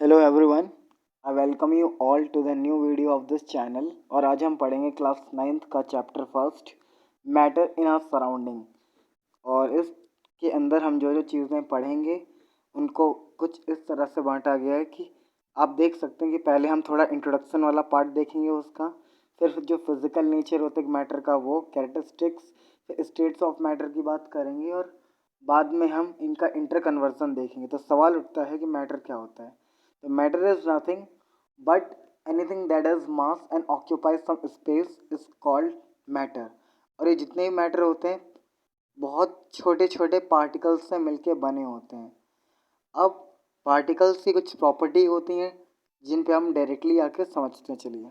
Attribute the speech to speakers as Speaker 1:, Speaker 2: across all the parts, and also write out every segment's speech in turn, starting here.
Speaker 1: Hello everyone, I welcome you all to the new video of this channel. और आज हम पढ़ेंगे class 9th का chapter first, matter in our surrounding. और इसके अंदर हम जो जो चीज़ें पढ़ेंगे उनको कुछ इस तरह से बांटा गया है कि आप देख सकते हैं कि पहले हम थोड़ा इंट्रोडक्शन वाला पार्ट देखेंगे उसका, फिर जो फिजिकल नेचर होते हैं मैटर का वो कैरेक्टरिस्टिक्स, फिर स्टेट्स ऑफ मैटर की बात करेंगे और बाद में हम इनका इंटर कन्वर्जन देखेंगे। तो सवाल उठता है कि मैटर क्या होता है। तो matter is nothing but anything that has mass and occupies some space is called matter. और ये जितने भी मैटर होते हैं बहुत छोटे छोटे पार्टिकल्स से मिलके बने होते हैं। अब पार्टिकल्स की कुछ प्रॉपर्टी होती हैं जिन पे हम डायरेक्टली आके समझते हैं। चलिए,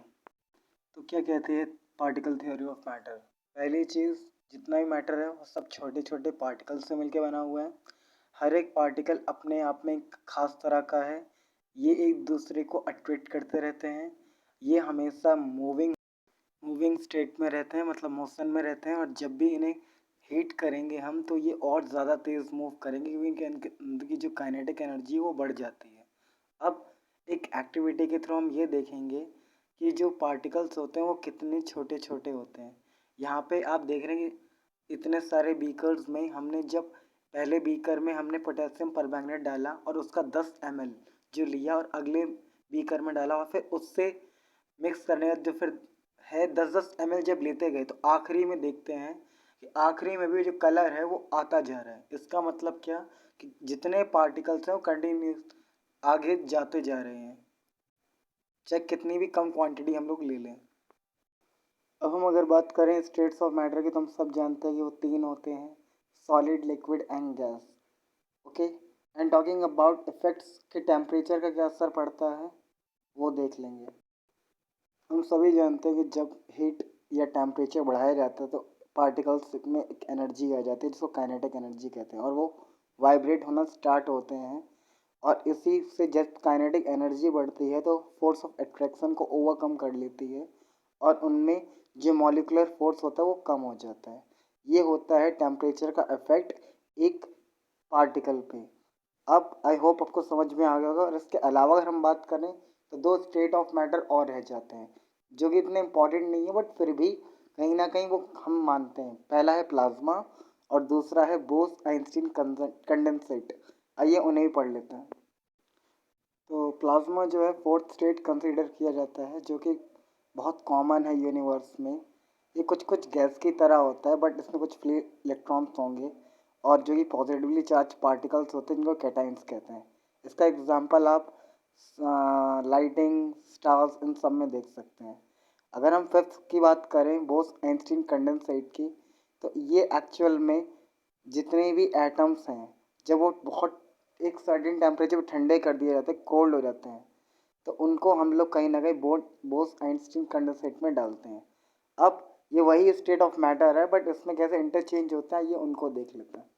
Speaker 1: तो क्या कहते हैं पार्टिकल थ्योरी ऑफ मैटर। पहली चीज़, जितना भी मैटर है वो सब छोटे छोटे पार्टिकल से मिलके बना हुआ है। हर एक पार्टिकल अपने आप में एक खास तरह का है। ये एक दूसरे को अट्रैक्ट करते रहते हैं। ये हमेशा मूविंग स्टेट में रहते हैं, मतलब मोशन में रहते हैं। और जब भी इन्हें हीट करेंगे हम तो ये और ज़्यादा तेज़ मूव करेंगे क्योंकि इनके अंदर की जो काइनेटिक एनर्जी है वो बढ़ जाती है। अब एक एक्टिविटी के थ्रू हम ये देखेंगे कि जो पार्टिकल्स होते हैं वो कितने छोटे छोटे होते हैं। यहाँ पे आप देख रहे हैं कि इतने सारे बीकर्स में हमने जब पहले बीकर में हमने पोटेशियम परमैंगनेट डाला और उसका 10 ml जो लिया और अगले बीकर में डाला और फिर उससे मिक्स करने का जो फिर है 10-10 ml जब लेते गए तो आखिरी में देखते हैं कि आखिरी में भी जो कलर है वो आता जा रहा है। इसका मतलब क्या कि जितने पार्टिकल्स हैं वो कंटिन्यूस आगे जाते जा रहे हैं, चाहे कितनी भी कम क्वांटिटी हम लोग ले लें। अब हम अगर बात करें स्टेट्स ऑफ मैटर की तो हम सब जानते हैं कि वो तीन होते हैं, solid, liquid and gas. Okay, and talking about effects के टेम्परेचर का क्या असर पड़ता है वो देख लेंगे। हम सभी जानते हैं कि जब हीट या टेम्परेचर बढ़ाया जाता है तो पार्टिकल्स में एक एनर्जी आ जाती है जिसको काइनेटिक एनर्जी कहते हैं और वो वाइब्रेट होना स्टार्ट होते हैं। और इसी से जब काइनेटिक एनर्जी बढ़ती है तो फोर्स ऑफ अट्रैक्शन को ओवरकम कर लेती है और उनमें जो मॉलिकुलर फोर्स होता है वो कम हो जाता है। ये होता है टेम्परेचर का इफेक्ट एक पार्टिकल पे। अब आई होप आपको समझ में आ गया होगा। और इसके अलावा अगर हम बात करें तो दो स्टेट ऑफ मैटर और रह जाते हैं जो कि इतने इम्पॉर्टेंट नहीं है बट फिर भी कहीं ना कहीं वो हम मानते हैं। पहला है प्लाज्मा और दूसरा है बोस आइंस्टीन कंडेंसेट। आइए उन्हें भी पढ़ लेते हैं। तो प्लाज्मा जो है फोर्थ स्टेट कंसीडर किया जाता है जो कि बहुत कॉमन है यूनिवर्स में। ये कुछ कुछ गैस की तरह होता है बट इसमें कुछ फ्री इलेक्ट्रॉन्स होंगे और जो कि पॉजिटिवली चार्ज पार्टिकल्स होते हैं जिनको कैटाइंस कहते हैं। इसका एग्जांपल आप लाइटिंग, स्टार्स, इन सब में देख सकते हैं। अगर हम फिफ्थ की बात करें बोस आइंस्टीन कंडेंसेट की, तो ये एक्चुअल में जितने भी एटम्स हैं जब वो बहुत एक सर्टेन टेम्परेचर पर ठंडे कर दिए जाते हैं, कोल्ड हो जाते हैं, तो उनको हम लोग कहीं ना कहीं बोस आइंस्टीन कंडेंसेट में डालते हैं। अब ये वही स्टेट ऑफ मैटर है बट इसमें कैसे इंटरचेंज होता है ये उनको देख लेते हैं।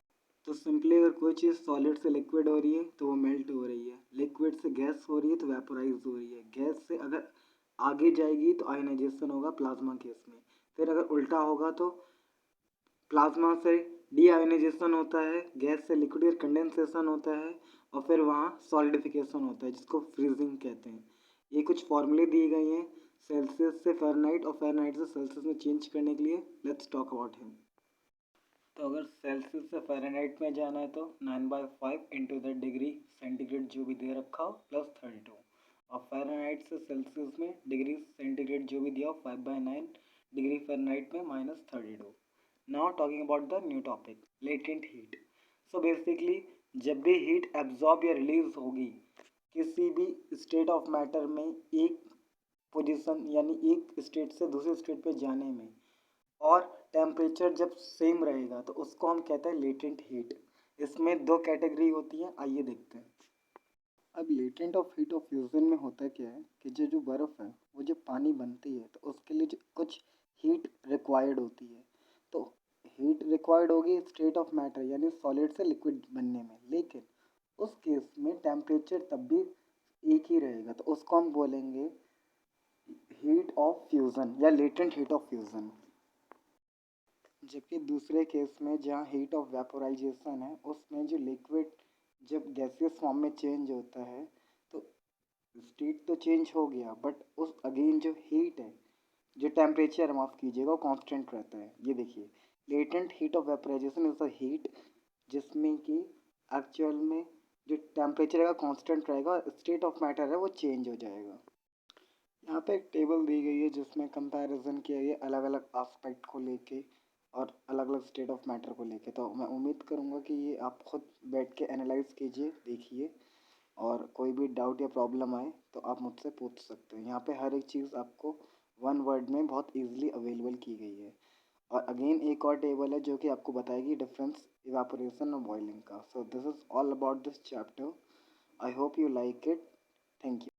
Speaker 1: तो सिंपली अगर कोई चीज़ सॉलिड से लिक्विड हो रही है तो वो मेल्ट हो रही है, लिक्विड से गैस हो रही है तो वेपोराइज हो रही है, गैस से अगर आगे जाएगी तो आयनाइजेशन होगा प्लाज्मा केस में, फिर अगर उल्टा होगा तो प्लाज्मा से डीआयोनाइजेशन होता है, गैस से लिक्विड कंडेंसेशन होता है और फिर वहाँ सॉलिडिफिकेशन होता है जिसको फ्रीजिंग कहते हैं। ये कुछ फॉर्मूले दिए गए हैं सेल्सियस से फ़ारेनहाइट और फ़ारेनहाइट से सेल्सियस में चेंज करने के लिए। Let's talk about him. तो अगर सेल्सियस से फ़ारेनहाइट में जाना है तो 9/5 इंटू द डिग्री सेंटीग्रेड जो भी दे रखा हो +32, और फ़ारेनहाइट से सेल्सियस में डिग्री सेंटीग्रेड जो भी दिया हो 5/9 डिग्री फ़ारेनहाइट में -32। Now talking about the new topic latent heat. So basically जब भी हीट एब्जॉर्ब या रिलीज होगी किसी भी स्टेट ऑफ मैटर में एक पोजीशन यानी एक स्टेट से दूसरे स्टेट पे जाने में, और टेम्परेचर जब सेम रहेगा तो उसको हम कहते हैं लेटेंट हीट। इसमें दो कैटेगरी होती है, आइए देखते हैं। अब latent of heat of fusion में होता क्या है कि जो बर्फ़ है वो जब पानी बनती है तो उसके लिए जो कुछ हीट रिक्वायर्ड होती है। तो हीट रिक्वायर्ड होगी स्टेट ऑफ मैटर यानी सॉलिड से लिक्विड बनने में, लेकिन उस केस में टेम्परेचर तब भी एक ही रहेगा तो उसको हम बोलेंगे हीट ऑफ फ्यूज़न या लेटेंट हीट ऑफ फ्यूज़न। जबकि दूसरे केस में जहाँ हीट ऑफ वेपोराइजेशन है उसमें जो लिक्विड जब गैसियस फॉर्म में चेंज होता है तो स्टेट तो चेंज हो गया बट उस अगेन जो हीट है, जो टेम्परेचर है, माफ़ कीजिएगा, वो कांस्टेंट रहता है। ये देखिए, latent heat of vaporisation is the heat जिसमें कि एक्चुअल में जो टेम्परेचर रहेगा कांस्टेंट रहेगा, स्टेट ऑफ मैटर है वो चेंज हो जाएगा। यहाँ पे एक टेबल दी गई है जिसमें कंपैरिजन किया गया अलग अलग एस्पेक्ट को लेके और अलग अलग स्टेट ऑफ मैटर को लेके। तो मैं उम्मीद करूँगा कि ये आप खुद बैठ के एनालाइज कीजिए, देखिए, और कोई भी डाउट या प्रॉब्लम आए तो आप मुझसे पूछ सकते हैं। यहाँ पे हर एक चीज़ आपको वन वर्ड में बहुत इजीली अवेलेबल की गई है। और अगेन एक और टेबल है जो कि आपको बताएगी डिफरेंस इवापोरेशन और बॉइलिंग का। So this is all about this chapter. I hope you like it. Thank you.